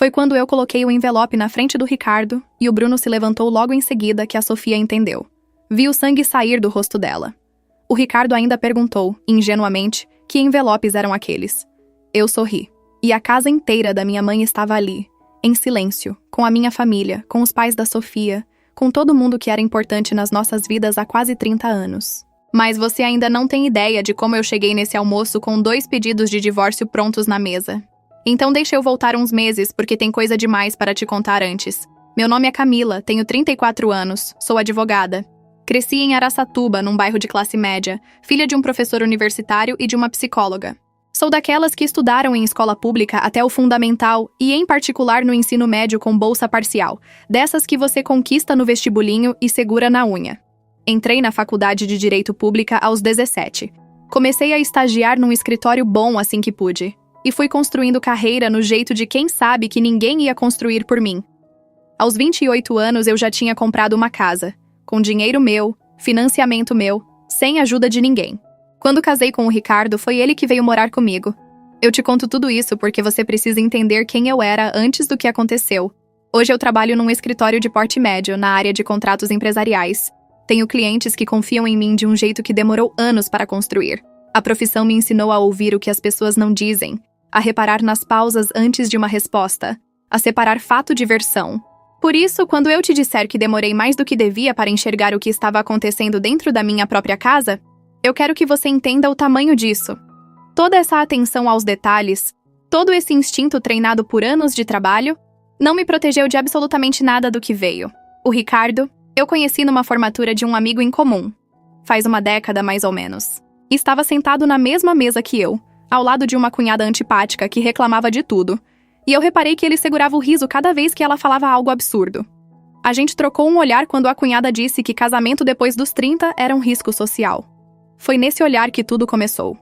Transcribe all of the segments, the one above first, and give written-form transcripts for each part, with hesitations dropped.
Foi quando eu coloquei o envelope na frente do Ricardo e o Bruno se levantou logo em seguida que a Sofia entendeu. Vi o sangue sair do rosto dela. O Ricardo ainda perguntou, ingenuamente, que envelopes eram aqueles. Eu sorri. E a casa inteira da minha mãe estava ali, em silêncio, com a minha família, com os pais da Sofia, com todo mundo que era importante nas nossas vidas há quase 30 anos. Mas você ainda não tem ideia de como eu cheguei nesse almoço com 2 pedidos de divórcio prontos na mesa. Então deixa eu voltar uns meses, porque tem coisa demais para te contar antes. Meu nome é Camila, tenho 34 anos, sou advogada. Cresci em Araçatuba, num bairro de classe média, filha de um professor universitário e de uma psicóloga. Sou daquelas que estudaram em escola pública até o fundamental e, em particular, no ensino médio com bolsa parcial, dessas que você conquista no vestibulinho e segura na unha. Entrei na faculdade de Direito Pública aos 17. Comecei a estagiar num escritório bom assim que pude. E fui construindo carreira no jeito de quem sabe que ninguém ia construir por mim. Aos 28 anos eu já tinha comprado uma casa, com dinheiro meu, financiamento meu, sem ajuda de ninguém. Quando casei com o Ricardo, foi ele que veio morar comigo. Eu te conto tudo isso porque você precisa entender quem eu era antes do que aconteceu. Hoje eu trabalho num escritório de porte médio, na área de contratos empresariais. Tenho clientes que confiam em mim de um jeito que demorou anos para construir. A profissão me ensinou a ouvir o que as pessoas não dizem, a reparar nas pausas antes de uma resposta, a separar fato de versão. Por isso, quando eu te disser que demorei mais do que devia para enxergar o que estava acontecendo dentro da minha própria casa, eu quero que você entenda o tamanho disso. Toda essa atenção aos detalhes, todo esse instinto treinado por anos de trabalho, não me protegeu de absolutamente nada do que veio. O Ricardo, eu conheci numa formatura de um amigo em comum, faz uma década mais ou menos. E estava sentado na mesma mesa que eu, ao lado de uma cunhada antipática que reclamava de tudo, e eu reparei que ele segurava o riso cada vez que ela falava algo absurdo. A gente trocou um olhar quando a cunhada disse que casamento depois dos 30 era um risco social. Foi nesse olhar que tudo começou.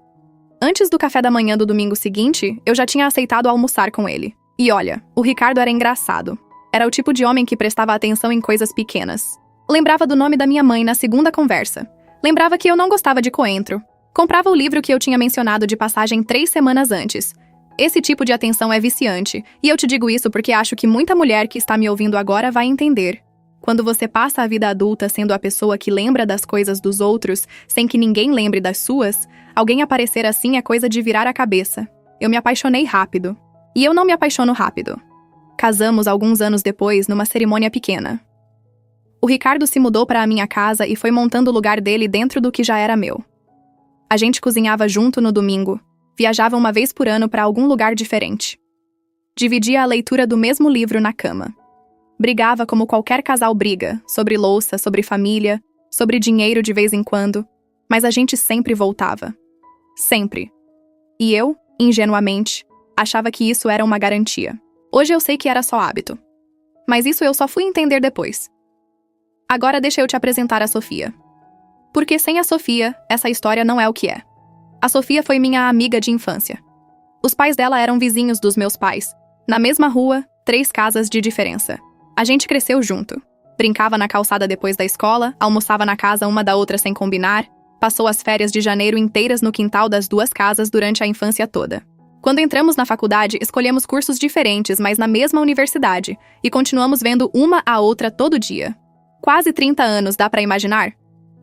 Antes do café da manhã do domingo seguinte, eu já tinha aceitado almoçar com ele. E olha, o Ricardo era engraçado. Era o tipo de homem que prestava atenção em coisas pequenas. Lembrava do nome da minha mãe na segunda conversa. Lembrava que eu não gostava de coentro. Comprava o livro que eu tinha mencionado de passagem 3 semanas antes. Esse tipo de atenção é viciante, e eu te digo isso porque acho que muita mulher que está me ouvindo agora vai entender. Quando você passa a vida adulta sendo a pessoa que lembra das coisas dos outros, sem que ninguém lembre das suas, alguém aparecer assim é coisa de virar a cabeça. Eu me apaixonei rápido. E eu não me apaixono rápido. Casamos alguns anos depois, numa cerimônia pequena. O Ricardo se mudou para a minha casa e foi montando o lugar dele dentro do que já era meu. A gente cozinhava junto no domingo, viajava uma vez por ano para algum lugar diferente. Dividia a leitura do mesmo livro na cama. Brigava como qualquer casal briga, sobre louça, sobre família, sobre dinheiro de vez em quando, mas a gente sempre voltava. Sempre. E eu, ingenuamente, achava que isso era uma garantia. Hoje eu sei que era só hábito. Mas isso eu só fui entender depois. Agora deixa eu te apresentar a Sofia. Porque sem a Sofia, essa história não é o que é. A Sofia foi minha amiga de infância. Os pais dela eram vizinhos dos meus pais. Na mesma rua, 3 casas de diferença. A gente cresceu junto. Brincava na calçada depois da escola, almoçava na casa uma da outra sem combinar, passou as férias de janeiro inteiras no quintal das 2 casas durante a infância toda. Quando entramos na faculdade, escolhemos cursos diferentes, mas na mesma universidade, e continuamos vendo uma a outra todo dia. Quase 30 anos, dá pra imaginar?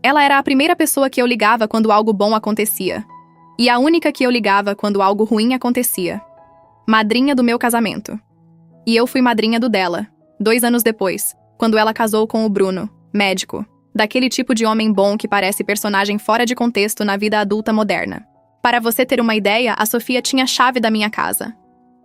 Ela era a primeira pessoa que eu ligava quando algo bom acontecia. E a única que eu ligava quando algo ruim acontecia. Madrinha do meu casamento. E eu fui madrinha do dela. 2 anos depois, quando ela casou com o Bruno, médico, daquele tipo de homem bom que parece personagem fora de contexto na vida adulta moderna. Para você ter uma ideia, a Sofia tinha a chave da minha casa.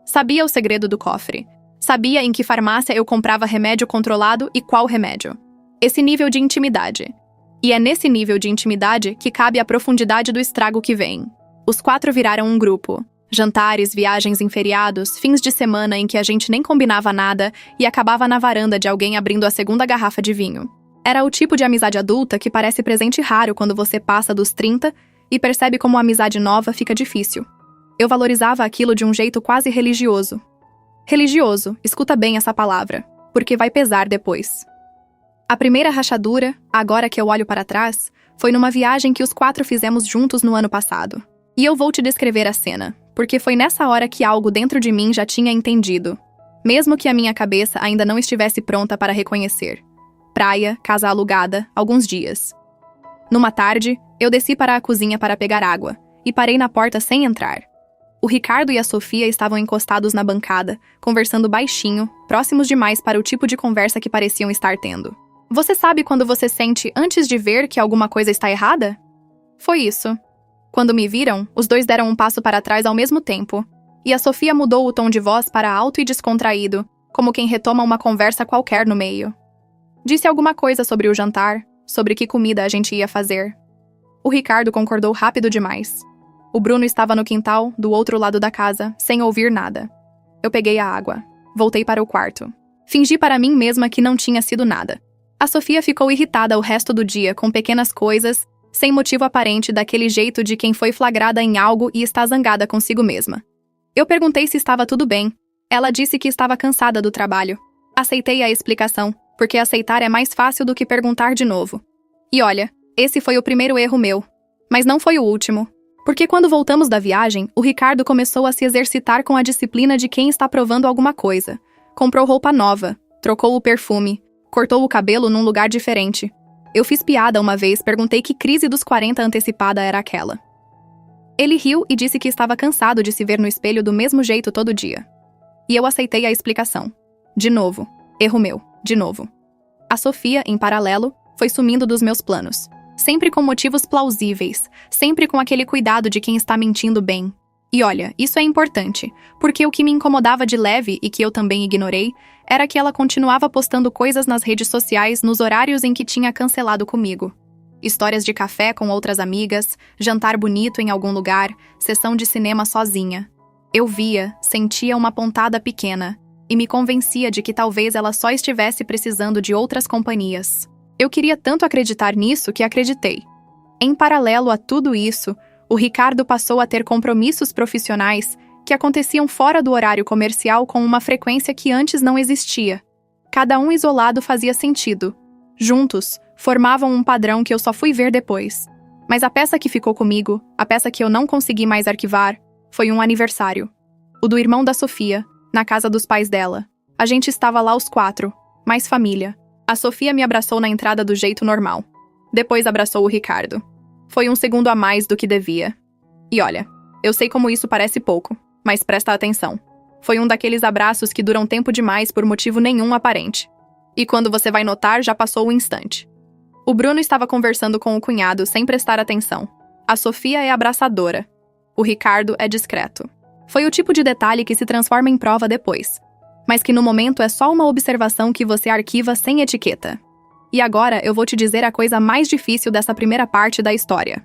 Sabia o segredo do cofre. Sabia em que farmácia eu comprava remédio controlado e qual remédio. Esse nível de intimidade. E é nesse nível de intimidade que cabe a profundidade do estrago que vem. Os 4 viraram um grupo. Jantares, viagens em feriados, fins de semana em que a gente nem combinava nada e acabava na varanda de alguém abrindo a 2ª garrafa de vinho. Era o tipo de amizade adulta que parece presente raro quando você passa dos 30 e percebe como a amizade nova fica difícil. Eu valorizava aquilo de um jeito quase religioso. Religioso, escuta bem essa palavra, porque vai pesar depois. A primeira rachadura, agora que eu olho para trás, foi numa viagem que os 4 fizemos juntos no ano passado. E eu vou te descrever a cena, porque foi nessa hora que algo dentro de mim já tinha entendido. mesmo que a minha cabeça ainda não estivesse pronta para reconhecer. Praia, casa alugada, alguns dias. Numa tarde, eu desci para a cozinha para pegar água, e parei na porta sem entrar. O Ricardo e a Sofia estavam encostados na bancada, conversando baixinho, próximos demais para o tipo de conversa que pareciam estar tendo. Você sabe quando você sente antes de ver que alguma coisa está errada? Foi isso. Quando me viram, os dois deram um passo para trás ao mesmo tempo, e a Sofia mudou o tom de voz para alto e descontraído, como quem retoma uma conversa qualquer no meio. Disse alguma coisa sobre o jantar, sobre que comida a gente ia fazer. O Ricardo concordou rápido demais. O Bruno estava no quintal, do outro lado da casa, sem ouvir nada. Eu peguei a água. Voltei para o quarto. Fingi para mim mesma que não tinha sido nada. A Sofia ficou irritada o resto do dia com pequenas coisas, sem motivo aparente, daquele jeito de quem foi flagrada em algo e está zangada consigo mesma. Eu perguntei se estava tudo bem. Ela disse que estava cansada do trabalho. Aceitei a explicação, porque aceitar é mais fácil do que perguntar de novo. E olha, esse foi o primeiro erro meu. Mas não foi o último. Porque quando voltamos da viagem, o Ricardo começou a se exercitar com a disciplina de quem está provando alguma coisa. Comprou roupa nova, trocou o perfume, cortou o cabelo num lugar diferente. Eu fiz piada uma vez, perguntei que crise dos 40 antecipada era aquela. Ele riu e disse que estava cansado de se ver no espelho do mesmo jeito todo dia. E eu aceitei a explicação. De novo. Erro meu. De novo. A Sofia, em paralelo, foi sumindo dos meus planos. Sempre com motivos plausíveis, sempre com aquele cuidado de quem está mentindo bem. E olha, isso é importante, porque o que me incomodava de leve e que eu também ignorei, era que ela continuava postando coisas nas redes sociais nos horários em que tinha cancelado comigo. Histórias de café com outras amigas, jantar bonito em algum lugar, sessão de cinema sozinha. Eu via, sentia uma pontada pequena, e me convencia de que talvez ela só estivesse precisando de outras companhias. Eu queria tanto acreditar nisso que acreditei. Em paralelo a tudo isso, o Ricardo passou a ter compromissos profissionais que aconteciam fora do horário comercial com uma frequência que antes não existia. Cada um isolado fazia sentido. Juntos, formavam um padrão que eu só fui ver depois. Mas a peça que ficou comigo, a peça que eu não consegui mais arquivar, foi um aniversário. O do irmão da Sofia, na casa dos pais dela. A gente estava lá os 4, mais família. A Sofia me abraçou na entrada do jeito normal. Depois abraçou o Ricardo. Foi um segundo a mais do que devia. E olha, eu sei como isso parece pouco, mas presta atenção. Foi um daqueles abraços que duram tempo demais por motivo nenhum aparente. E quando você vai notar, já passou o instante. O Bruno estava conversando com o cunhado sem prestar atenção. A Sofia é abraçadora. O Ricardo é discreto. Foi o tipo de detalhe que se transforma em prova depois, mas que no momento é só uma observação que você arquiva sem etiqueta. E agora eu vou te dizer a coisa mais difícil dessa primeira parte da história.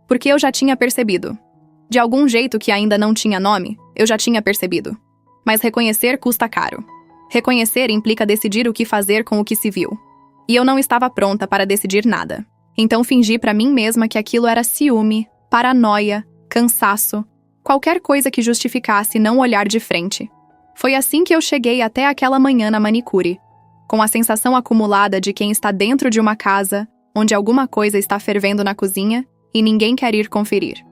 Porque eu já tinha percebido. De algum jeito que ainda não tinha nome, eu já tinha percebido. Mas reconhecer custa caro. Reconhecer implica decidir o que fazer com o que se viu. E eu não estava pronta para decidir nada. Então fingi para mim mesma que aquilo era ciúme, paranoia, cansaço, qualquer coisa que justificasse não olhar de frente. Foi assim que eu cheguei até aquela manhã na manicure, com a sensação acumulada de quem está dentro de uma casa, onde alguma coisa está fervendo na cozinha e ninguém quer ir conferir.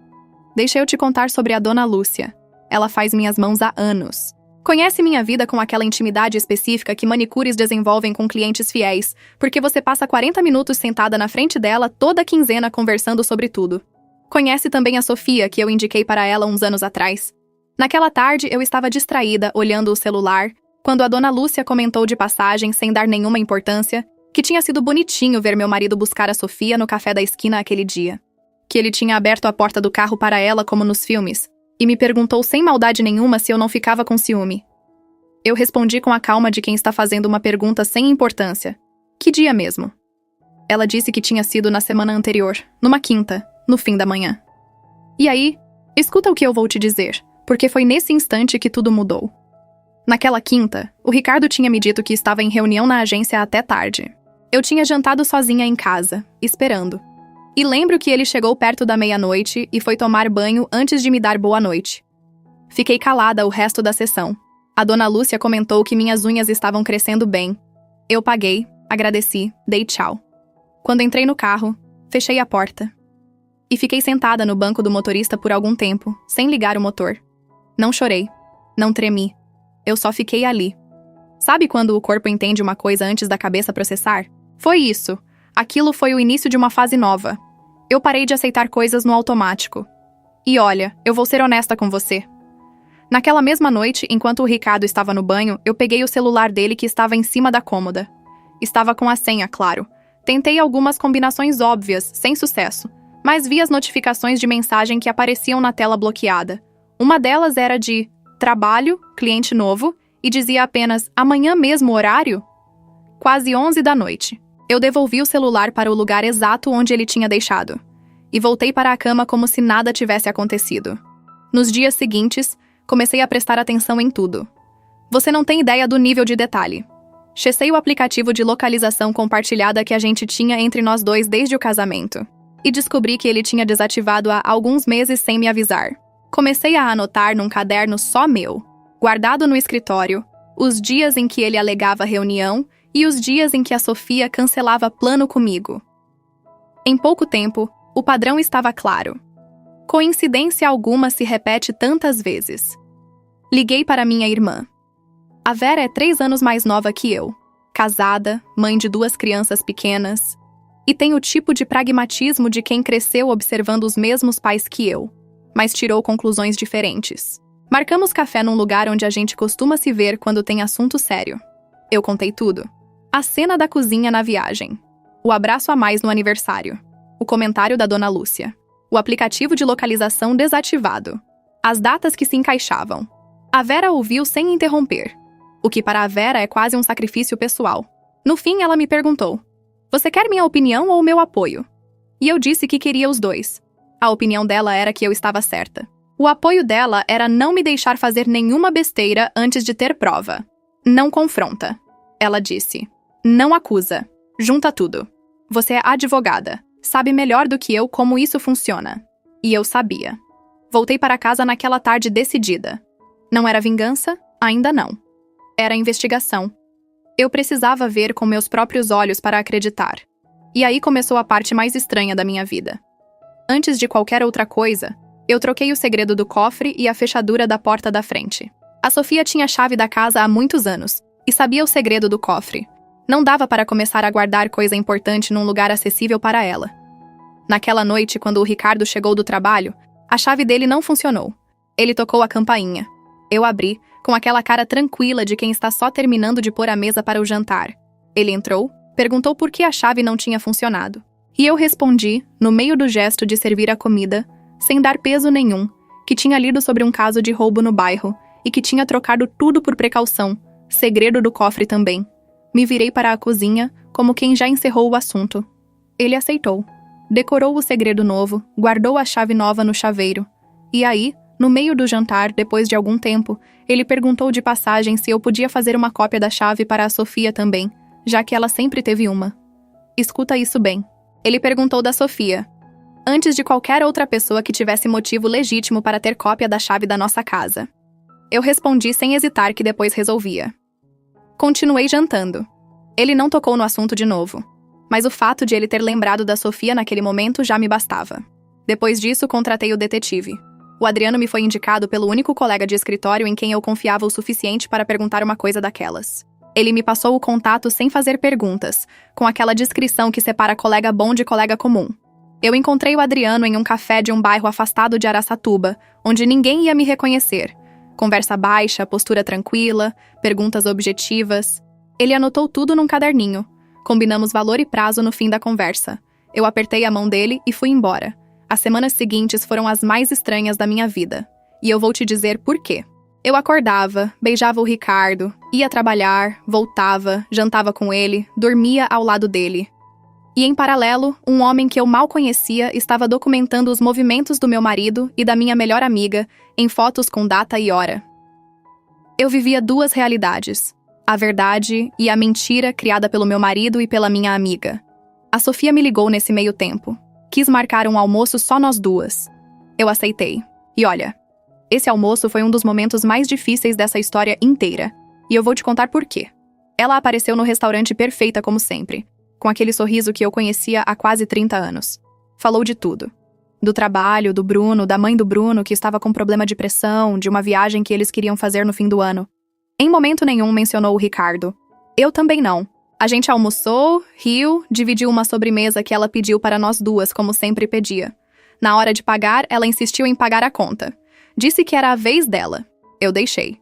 Deixa eu te contar sobre a Dona Lúcia. Ela faz minhas mãos há anos. Conhece minha vida com aquela intimidade específica que manicures desenvolvem com clientes fiéis, porque você passa 40 minutos sentada na frente dela toda quinzena conversando sobre tudo. Conhece também a Sofia, que eu indiquei para ela uns anos atrás. Naquela tarde, eu estava distraída, olhando o celular, quando a Dona Lúcia comentou de passagem, sem dar nenhuma importância, que tinha sido bonitinho ver meu marido buscar a Sofia no café da esquina aquele dia. Que ele tinha aberto a porta do carro para ela como nos filmes, e me perguntou sem maldade nenhuma se eu não ficava com ciúme. Eu respondi com a calma de quem está fazendo uma pergunta sem importância. Que dia mesmo? Ela disse que tinha sido na semana anterior, numa quinta, no fim da manhã. E aí, escuta o que eu vou te dizer, porque foi nesse instante que tudo mudou. Naquela quinta, o Ricardo tinha me dito que estava em reunião na agência até tarde. Eu tinha jantado sozinha em casa, esperando. E lembro que ele chegou perto da meia-noite e foi tomar banho antes de me dar boa noite. Fiquei calada o resto da sessão. A Dona Lúcia comentou que minhas unhas estavam crescendo bem. Eu paguei, agradeci, dei tchau. Quando entrei no carro, fechei a porta. E fiquei sentada no banco do motorista por algum tempo, sem ligar o motor. Não chorei. Não tremi. Eu só fiquei ali, Sabe quando o corpo entende uma coisa antes da cabeça processar? Foi isso. Aquilo foi o início de uma fase nova. Eu parei de aceitar coisas no automático. E olha, eu vou ser honesta com você. Naquela mesma noite, enquanto o Ricardo estava no banho, eu peguei o celular dele que estava em cima da cômoda. Estava com a senha, claro. Tentei algumas combinações óbvias, sem sucesso, mas vi as notificações de mensagem que apareciam na tela bloqueada. Uma delas era de trabalho, cliente novo, e dizia apenas amanhã mesmo horário? Quase 11 da noite. Eu devolvi o celular para o lugar exato onde ele tinha deixado. E voltei para a cama como se nada tivesse acontecido. Nos dias seguintes, comecei a prestar atenção em tudo. Você não tem ideia do nível de detalhe. Checei o aplicativo de localização compartilhada que a gente tinha entre nós dois desde o casamento. E descobri que ele tinha desativado há alguns meses sem me avisar. Comecei a anotar num caderno só meu, guardado no escritório, os dias em que ele alegava reunião e os dias em que a Sofia cancelava plano comigo. Em pouco tempo, o padrão estava claro. Coincidência alguma se repete tantas vezes. Liguei para minha irmã. A Vera é 3 anos mais nova que eu, casada, mãe de 2 crianças pequenas, e tem o tipo de pragmatismo de quem cresceu observando os mesmos pais que eu, mas tirou conclusões diferentes. Marcamos café num lugar onde a gente costuma se ver quando tem assunto sério. Eu contei tudo. A cena da cozinha na viagem. O abraço a mais no aniversário. O comentário da Dona Lúcia. O aplicativo de localização desativado. As datas que se encaixavam. A Vera ouviu sem interromper. O que para a Vera é quase um sacrifício pessoal. No fim, ela me perguntou: "Você quer minha opinião ou meu apoio?" E eu disse que queria os dois. A opinião dela era que eu estava certa. O apoio dela era não me deixar fazer nenhuma besteira antes de ter prova. Não confronta. Ela disse. Não acusa. Junta tudo. Você é advogada. Sabe melhor do que eu como isso funciona. E eu sabia. Voltei para casa naquela tarde decidida. Não era vingança? Ainda não. Era investigação. Eu precisava ver com meus próprios olhos para acreditar. E aí começou a parte mais estranha da minha vida. Antes de qualquer outra coisa, eu troquei o segredo do cofre e a fechadura da porta da frente. A Sofia tinha a chave da casa há muitos anos e sabia o segredo do cofre. Não dava para começar a guardar coisa importante num lugar acessível para ela. Naquela noite, quando o Ricardo chegou do trabalho, a chave dele não funcionou. Ele tocou a campainha. Eu abri, com aquela cara tranquila de quem está só terminando de pôr a mesa para o jantar. Ele entrou, perguntou por que a chave não tinha funcionado. E eu respondi, no meio do gesto de servir a comida, sem dar peso nenhum, que tinha lido sobre um caso de roubo no bairro e que tinha trocado tudo por precaução, segredo do cofre também. Me virei para a cozinha, como quem já encerrou o assunto. Ele aceitou. Decorou o segredo novo, guardou a chave nova no chaveiro. E aí, no meio do jantar, depois de algum tempo, ele perguntou de passagem se eu podia fazer uma cópia da chave para a Sofia também, já que ela sempre teve uma. Escuta isso bem. Ele perguntou da Sofia, antes de qualquer outra pessoa que tivesse motivo legítimo para ter cópia da chave da nossa casa. Eu respondi sem hesitar que depois resolvia. Continuei jantando. Ele não tocou no assunto de novo, mas o fato de ele ter lembrado da Sofia naquele momento já me bastava. Depois disso, contratei o detetive. O Adriano me foi indicado pelo único colega de escritório em quem eu confiava o suficiente para perguntar uma coisa daquelas. Ele me passou o contato sem fazer perguntas, com aquela descrição que separa colega bom de colega comum. Eu encontrei o Adriano em um café de um bairro afastado de Araçatuba, onde ninguém ia me reconhecer. Conversa baixa, postura tranquila, perguntas objetivas. Ele anotou tudo num caderninho. Combinamos valor e prazo no fim da conversa. Eu apertei a mão dele e fui embora. As semanas seguintes foram as mais estranhas da minha vida. E eu vou te dizer por quê. Eu acordava, beijava o Ricardo, ia trabalhar, voltava, jantava com ele, dormia ao lado dele. E em paralelo, um homem que eu mal conhecia estava documentando os movimentos do meu marido e da minha melhor amiga em fotos com data e hora. Eu vivia 2 realidades, a verdade e a mentira criada pelo meu marido e pela minha amiga. A Sofia me ligou nesse meio tempo. Quis marcar um almoço só nós 2. Eu aceitei. E olha, esse almoço foi um dos momentos mais difíceis dessa história inteira. E eu vou te contar por quê. Ela apareceu no restaurante perfeita como sempre, com aquele sorriso que eu conhecia há quase 30 anos. Falou de tudo. Do trabalho, do Bruno, da mãe do Bruno, que estava com problema de pressão, de uma viagem que eles queriam fazer no fim do ano. Em momento nenhum mencionou o Ricardo. Eu também não. A gente almoçou, riu, dividiu uma sobremesa que ela pediu para nós duas, como sempre pedia. Na hora de pagar, ela insistiu em pagar a conta. Disse que era a vez dela. Eu deixei.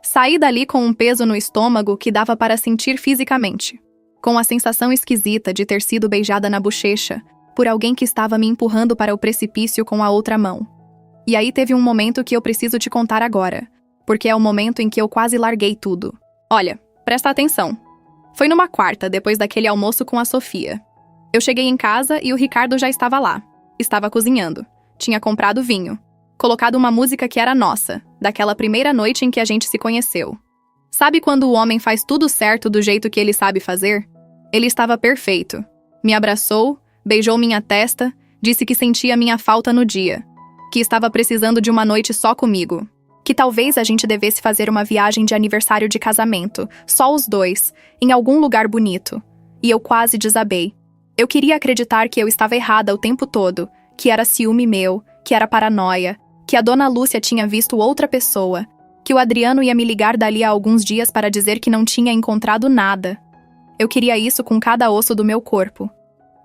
Saí dali com um peso no estômago que dava para sentir fisicamente. Com a sensação esquisita de ter sido beijada na bochecha por alguém que estava me empurrando para o precipício com a outra mão. E aí teve um momento que eu preciso te contar agora, porque é o momento em que eu quase larguei tudo. Olha, presta atenção. Foi numa quarta, depois daquele almoço com a Sofia. Eu cheguei em casa e o Ricardo já estava lá. Estava cozinhando. Tinha comprado vinho. Colocado uma música que era nossa, daquela primeira noite em que a gente se conheceu. Sabe quando o homem faz tudo certo do jeito que ele sabe fazer? Ele estava perfeito. Me abraçou, beijou minha testa, disse que sentia minha falta no dia, que estava precisando de uma noite só comigo, que talvez a gente devesse fazer uma viagem de aniversário de casamento, só os dois, em algum lugar bonito. E eu quase desabei. Eu queria acreditar que eu estava errada o tempo todo, que era ciúme meu, que era paranoia, que a dona Lúcia tinha visto outra pessoa, que o Adriano ia me ligar dali a alguns dias para dizer que não tinha encontrado nada. Eu queria isso com cada osso do meu corpo.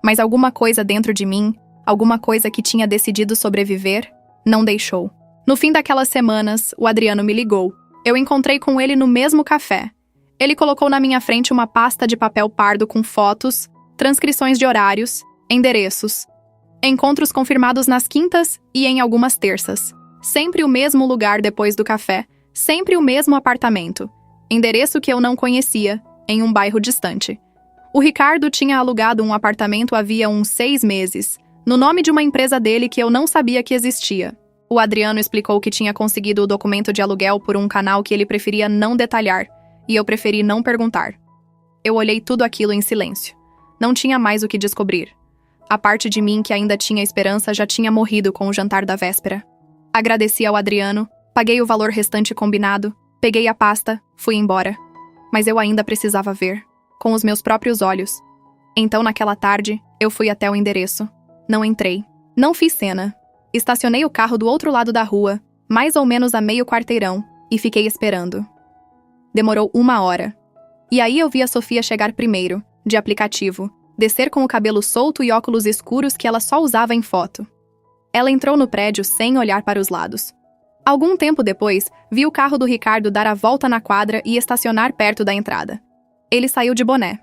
Mas alguma coisa dentro de mim, alguma coisa que tinha decidido sobreviver, não deixou. No fim daquelas semanas, o Adriano me ligou. Eu encontrei com ele no mesmo café. Ele colocou na minha frente uma pasta de papel pardo com fotos, transcrições de horários, endereços. Encontros confirmados nas quintas e em algumas terças. Sempre o mesmo lugar depois do café, sempre o mesmo apartamento. Endereço que eu não conhecia, em um bairro distante. O Ricardo tinha alugado um apartamento havia uns 6 meses, no nome de uma empresa dele que eu não sabia que existia. O Adriano explicou que tinha conseguido o documento de aluguel por um canal que ele preferia não detalhar, e eu preferi não perguntar. Eu olhei tudo aquilo em silêncio. Não tinha mais o que descobrir. A parte de mim que ainda tinha esperança já tinha morrido com o jantar da véspera. Agradeci ao Adriano, paguei o valor restante combinado, peguei a pasta, fui embora. Mas eu ainda precisava ver, com os meus próprios olhos. Então, naquela tarde, eu fui até o endereço. Não entrei. Não fiz cena. Estacionei o carro do outro lado da rua, mais ou menos a meio quarteirão, e fiquei esperando. Demorou 1 hora. E aí eu vi a Sofia chegar primeiro, de aplicativo, descer com o cabelo solto e óculos escuros que ela só usava em foto. Ela entrou no prédio sem olhar para os lados. Algum tempo depois, vi o carro do Ricardo dar a volta na quadra e estacionar perto da entrada. Ele saiu de boné.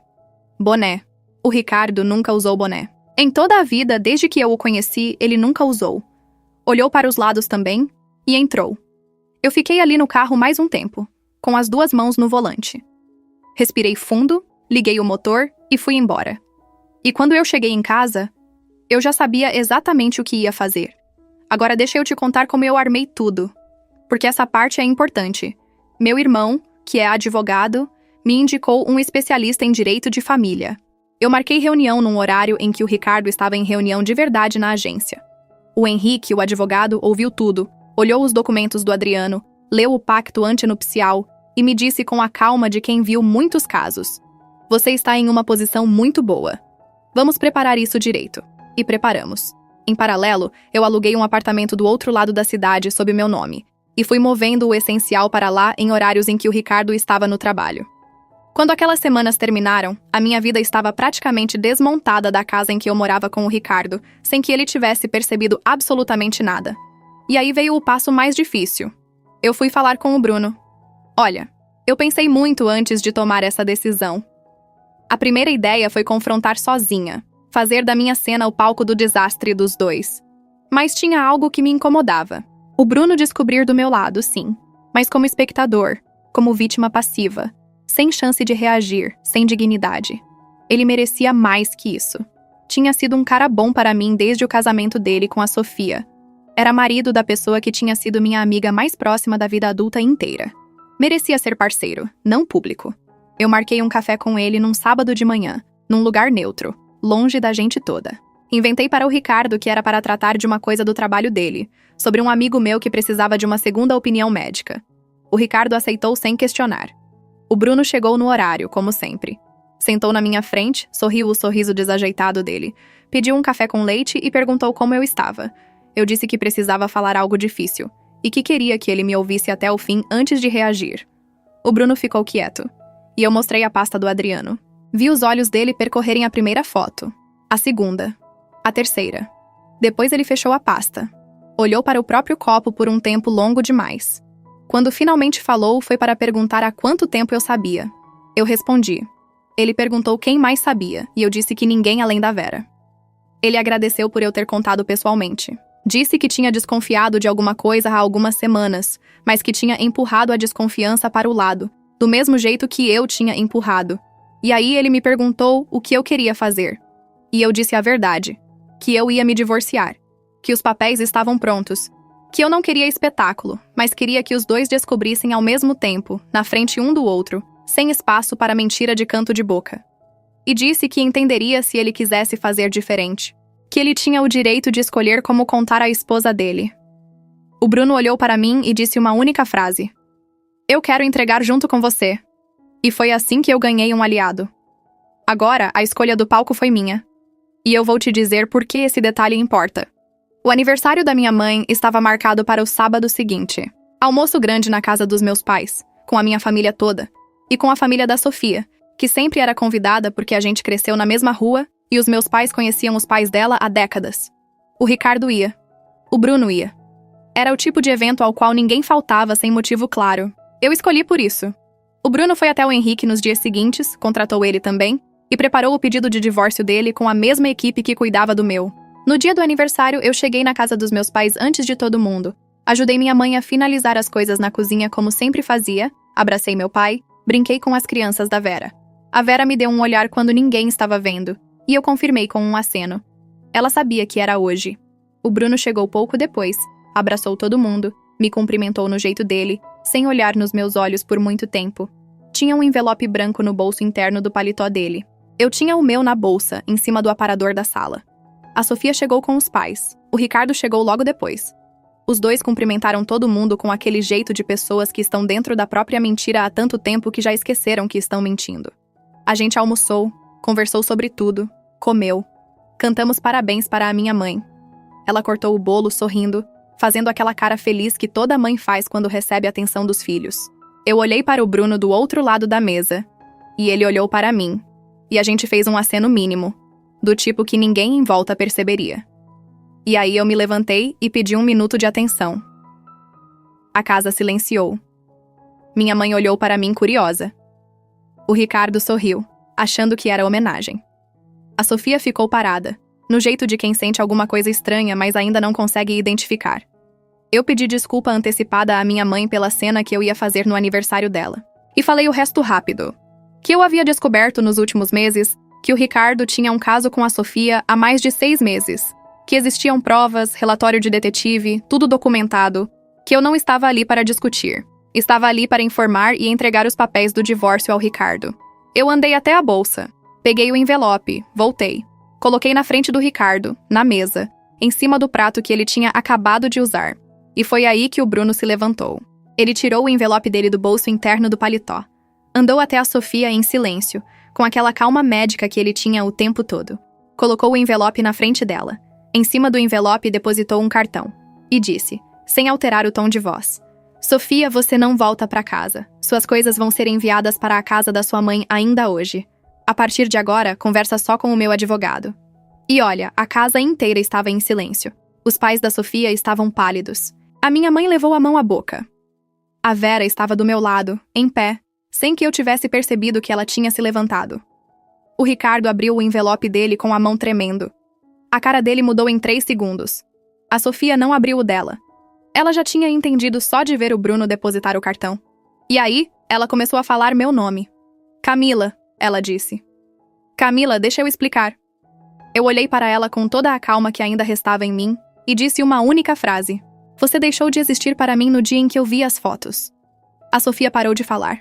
Boné. O Ricardo nunca usou boné. Em toda a vida, desde que eu o conheci, ele nunca usou. Olhou para os lados também e entrou. Eu fiquei ali no carro mais um tempo, com as 2 mãos no volante. Respirei fundo, liguei o motor e fui embora. E quando eu cheguei em casa, eu já sabia exatamente o que ia fazer. Agora deixa eu te contar como eu armei tudo, porque essa parte é importante. Meu irmão, que é advogado, me indicou um especialista em direito de família. Eu marquei reunião num horário em que o Ricardo estava em reunião de verdade na agência. O Henrique, o advogado, ouviu tudo, olhou os documentos do Adriano, leu o pacto antinupcial e me disse com a calma de quem viu muitos casos: "Você está em uma posição muito boa. Vamos preparar isso direito." E preparamos. Em paralelo, eu aluguei um apartamento do outro lado da cidade sob meu nome, e fui movendo o essencial para lá em horários em que o Ricardo estava no trabalho. Quando aquelas semanas terminaram, a minha vida estava praticamente desmontada da casa em que eu morava com o Ricardo, sem que ele tivesse percebido absolutamente nada. E aí veio o passo mais difícil. Eu fui falar com o Bruno. Olha, eu pensei muito antes de tomar essa decisão. A primeira ideia foi confrontar sozinha, fazer da minha cena o palco do desastre dos dois. Mas tinha algo que me incomodava. O Bruno descobrir do meu lado, sim, mas como espectador, como vítima passiva, sem chance de reagir, sem dignidade. Ele merecia mais que isso. Tinha sido um cara bom para mim desde o casamento dele com a Sofia. Era marido da pessoa que tinha sido minha amiga mais próxima da vida adulta inteira. Merecia ser parceiro, não público. Eu marquei um café com ele num sábado de manhã, num lugar neutro, longe da gente toda. Inventei para o Ricardo que era para tratar de uma coisa do trabalho dele, sobre um amigo meu que precisava de uma segunda opinião médica. O Ricardo aceitou sem questionar. O Bruno chegou no horário, como sempre. Sentou na minha frente, sorriu o sorriso desajeitado dele, pediu um café com leite e perguntou como eu estava. Eu disse que precisava falar algo difícil, e que queria que ele me ouvisse até o fim antes de reagir. O Bruno ficou quieto. E eu mostrei a pasta do Adriano. Vi os olhos dele percorrerem a primeira foto, a segunda, a terceira. Depois ele fechou a pasta. Olhou para o próprio copo por um tempo longo demais. Quando finalmente falou, foi para perguntar há quanto tempo eu sabia. Eu respondi. Ele perguntou quem mais sabia, e eu disse que ninguém além da Vera. Ele agradeceu por eu ter contado pessoalmente. Disse que tinha desconfiado de alguma coisa há algumas semanas, mas que tinha empurrado a desconfiança para o lado, do mesmo jeito que eu tinha empurrado. E aí ele me perguntou o que eu queria fazer. E eu disse a verdade, que eu ia me divorciar, que os papéis estavam prontos, que eu não queria espetáculo, mas queria que os dois descobrissem ao mesmo tempo, na frente um do outro, sem espaço para mentira de canto de boca. E disse que entenderia se ele quisesse fazer diferente, que ele tinha o direito de escolher como contar à esposa dele. O Bruno olhou para mim e disse uma única frase. Eu quero entregar junto com você. E foi assim que eu ganhei um aliado. Agora, a escolha do palco foi minha. E eu vou te dizer por que esse detalhe importa. O aniversário da minha mãe estava marcado para o sábado seguinte. Almoço grande na casa dos meus pais, com a minha família toda. E com a família da Sofia, que sempre era convidada porque a gente cresceu na mesma rua e os meus pais conheciam os pais dela há décadas. O Ricardo ia. O Bruno ia. Era o tipo de evento ao qual ninguém faltava sem motivo claro. Eu escolhi por isso. O Bruno foi até o Henrique nos dias seguintes, contratou ele também, e preparou o pedido de divórcio dele com a mesma equipe que cuidava do meu. No dia do aniversário, eu cheguei na casa dos meus pais antes de todo mundo. Ajudei minha mãe a finalizar as coisas na cozinha como sempre fazia, abracei meu pai, brinquei com as crianças da Vera. A Vera me deu um olhar quando ninguém estava vendo, e eu confirmei com um aceno. Ela sabia que era hoje. O Bruno chegou pouco depois, abraçou todo mundo, me cumprimentou no jeito dele, sem olhar nos meus olhos por muito tempo. Tinha um envelope branco no bolso interno do paletó dele. Eu tinha o meu na bolsa, em cima do aparador da sala. A Sofia chegou com os pais. O Ricardo chegou logo depois. Os dois cumprimentaram todo mundo com aquele jeito de pessoas que estão dentro da própria mentira há tanto tempo que já esqueceram que estão mentindo. A gente almoçou, conversou sobre tudo, comeu. Cantamos parabéns para a minha mãe. Ela cortou o bolo sorrindo, fazendo aquela cara feliz que toda mãe faz quando recebe a atenção dos filhos. Eu olhei para o Bruno do outro lado da mesa, e ele olhou para mim, e a gente fez um aceno mínimo, do tipo que ninguém em volta perceberia. E aí eu me levantei e pedi 1 minuto de atenção. A casa silenciou. Minha mãe olhou para mim curiosa. O Ricardo sorriu, achando que era homenagem. A Sofia ficou parada, no jeito de quem sente alguma coisa estranha, mas ainda não consegue identificar. Eu pedi desculpa antecipada à minha mãe pela cena que eu ia fazer no aniversário dela. E falei o resto rápido. Que eu havia descoberto nos últimos meses que o Ricardo tinha um caso com a Sofia há mais de 6 meses. Que existiam provas, relatório de detetive, tudo documentado. Que eu não estava ali para discutir. Estava ali para informar e entregar os papéis do divórcio ao Ricardo. Eu andei até a bolsa. Peguei o envelope, voltei. Coloquei na frente do Ricardo, na mesa, em cima do prato que ele tinha acabado de usar. E foi aí que o Bruno se levantou. Ele tirou o envelope dele do bolso interno do paletó. Andou até a Sofia em silêncio, com aquela calma médica que ele tinha o tempo todo. Colocou o envelope na frente dela. Em cima do envelope depositou um cartão. E disse, sem alterar o tom de voz: Sofia, você não volta para casa. Suas coisas vão ser enviadas para a casa da sua mãe ainda hoje. A partir de agora, conversa só com o meu advogado. E olha, a casa inteira estava em silêncio. Os pais da Sofia estavam pálidos. A minha mãe levou a mão à boca. A Vera estava do meu lado, em pé, sem que eu tivesse percebido que ela tinha se levantado. O Ricardo abriu o envelope dele com a mão tremendo. A cara dele mudou em 3 segundos. A Sofia não abriu o dela. Ela já tinha entendido só de ver o Bruno depositar o cartão. E aí, ela começou a falar meu nome. Camila, ela disse. Camila, deixa eu explicar. Eu olhei para ela com toda a calma que ainda restava em mim e disse uma única frase. Você deixou de existir para mim no dia em que eu vi as fotos. A Sofia parou de falar.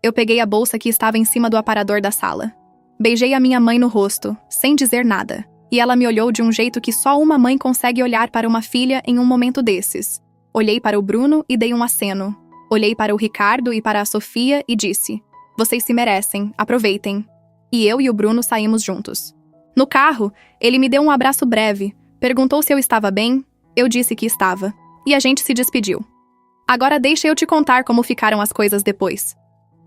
Eu peguei a bolsa que estava em cima do aparador da sala. Beijei a minha mãe no rosto, sem dizer nada, e ela me olhou de um jeito que só uma mãe consegue olhar para uma filha em um momento desses. Olhei para o Bruno e dei um aceno. Olhei para o Ricardo e para a Sofia e disse: Vocês se merecem, aproveitem. E eu e o Bruno saímos juntos. No carro, ele me deu um abraço breve, perguntou se eu estava bem, eu disse que estava, e a gente se despediu. Agora deixa eu te contar como ficaram as coisas depois.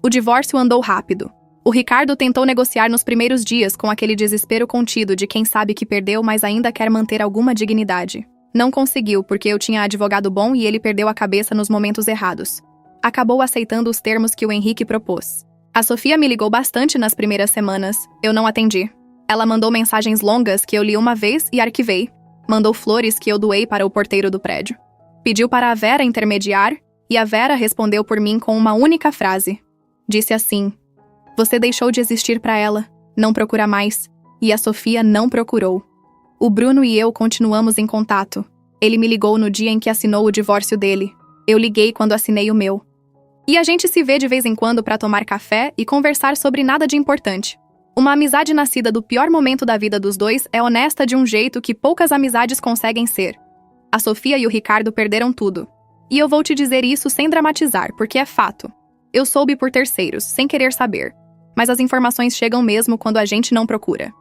O divórcio andou rápido. O Ricardo tentou negociar nos primeiros dias com aquele desespero contido de quem sabe que perdeu, mas ainda quer manter alguma dignidade. Não conseguiu, porque eu tinha advogado bom e ele perdeu a cabeça nos momentos errados. Acabou aceitando os termos que o Henrique propôs. A Sofia me ligou bastante nas primeiras semanas. Eu não atendi. Ela mandou mensagens longas que eu li uma vez e arquivei. Mandou flores que eu doei para o porteiro do prédio. Pediu para a Vera intermediar e a Vera respondeu por mim com uma única frase. Disse assim: "Você deixou de existir para ela, não procura mais." E a Sofia não procurou. O Bruno e eu continuamos em contato. Ele me ligou no dia em que assinou o divórcio dele. Eu liguei quando assinei o meu. E a gente se vê de vez em quando para tomar café e conversar sobre nada de importante. Uma amizade nascida do pior momento da vida dos dois é honesta de um jeito que poucas amizades conseguem ser. A Sofia e o Ricardo perderam tudo. E eu vou te dizer isso sem dramatizar, porque é fato. Eu soube por terceiros, sem querer saber. Mas as informações chegam mesmo quando a gente não procura.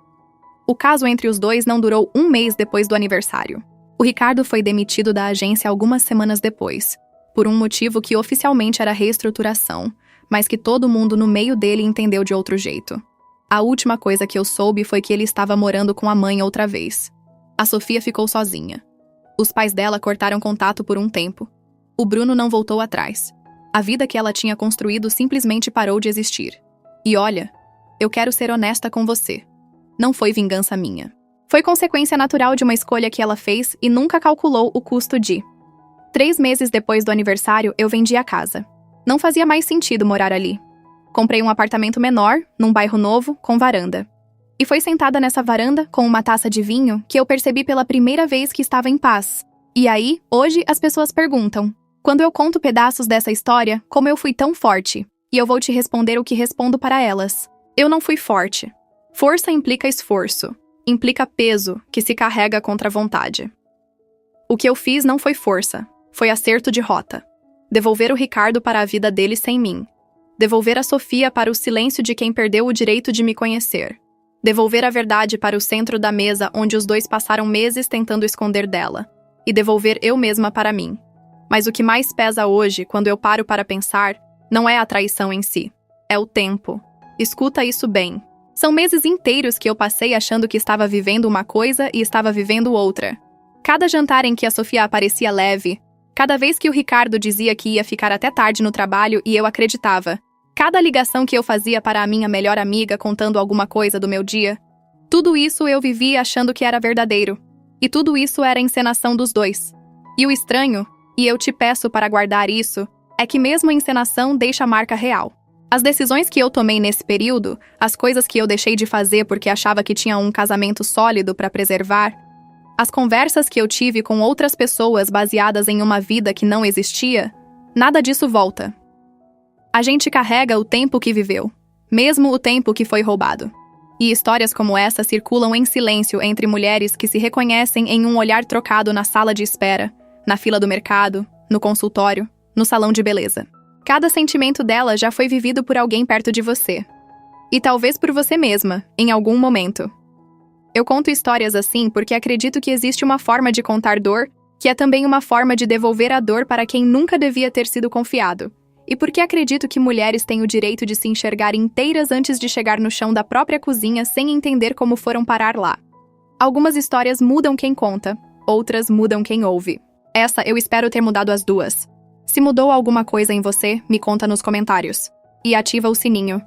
O caso entre os dois não durou um mês depois do aniversário. O Ricardo foi demitido da agência algumas semanas depois, por um motivo que oficialmente era reestruturação, mas que todo mundo no meio dele entendeu de outro jeito. A última coisa que eu soube foi que ele estava morando com a mãe outra vez. A Sofia ficou sozinha. Os pais dela cortaram contato por um tempo. O Bruno não voltou atrás. A vida que ela tinha construído simplesmente parou de existir. E olha, eu quero ser honesta com você. Não foi vingança minha. Foi consequência natural de uma escolha que ela fez e nunca calculou o custo de. 3 meses depois do aniversário, eu vendi a casa. Não fazia mais sentido morar ali. Comprei um apartamento menor, num bairro novo, com varanda. E foi sentada nessa varanda, com uma taça de vinho, que eu percebi pela primeira vez que estava em paz. E aí, hoje, as pessoas perguntam, quando eu conto pedaços dessa história, como eu fui tão forte. E eu vou te responder o que respondo para elas. Eu não fui forte. Força implica esforço. Implica peso, que se carrega contra a vontade. O que eu fiz não foi força. Foi acerto de rota. Devolver o Ricardo para a vida dele sem mim. Devolver a Sofia para o silêncio de quem perdeu o direito de me conhecer. Devolver a verdade para o centro da mesa onde os dois passaram meses tentando esconder dela. E devolver eu mesma para mim. Mas o que mais pesa hoje, quando eu paro para pensar, não é a traição em si. É o tempo. Escuta isso bem. São meses inteiros que eu passei achando que estava vivendo uma coisa e estava vivendo outra. Cada jantar em que a Sofia aparecia leve, cada vez que o Ricardo dizia que ia ficar até tarde no trabalho e eu acreditava, cada ligação que eu fazia para a minha melhor amiga contando alguma coisa do meu dia, tudo isso eu vivia achando que era verdadeiro. E tudo isso era encenação dos dois. E o estranho, e eu te peço para guardar isso, é que mesmo a encenação deixa a marca real. As decisões que eu tomei nesse período, as coisas que eu deixei de fazer porque achava que tinha um casamento sólido para preservar, as conversas que eu tive com outras pessoas baseadas em uma vida que não existia, nada disso volta. A gente carrega o tempo que viveu, mesmo o tempo que foi roubado. E histórias como essa circulam em silêncio entre mulheres que se reconhecem em um olhar trocado na sala de espera, na fila do mercado, no consultório, no salão de beleza. Cada sentimento dela já foi vivido por alguém perto de você. E talvez por você mesma, em algum momento. Eu conto histórias assim porque acredito que existe uma forma de contar dor, que é também uma forma de devolver a dor para quem nunca devia ter sido confiado. E porque acredito que mulheres têm o direito de se enxergar inteiras antes de chegar no chão da própria cozinha sem entender como foram parar lá. Algumas histórias mudam quem conta, outras mudam quem ouve. Essa eu espero ter mudado as duas. Se mudou alguma coisa em você, me conta nos comentários. E ativa o sininho.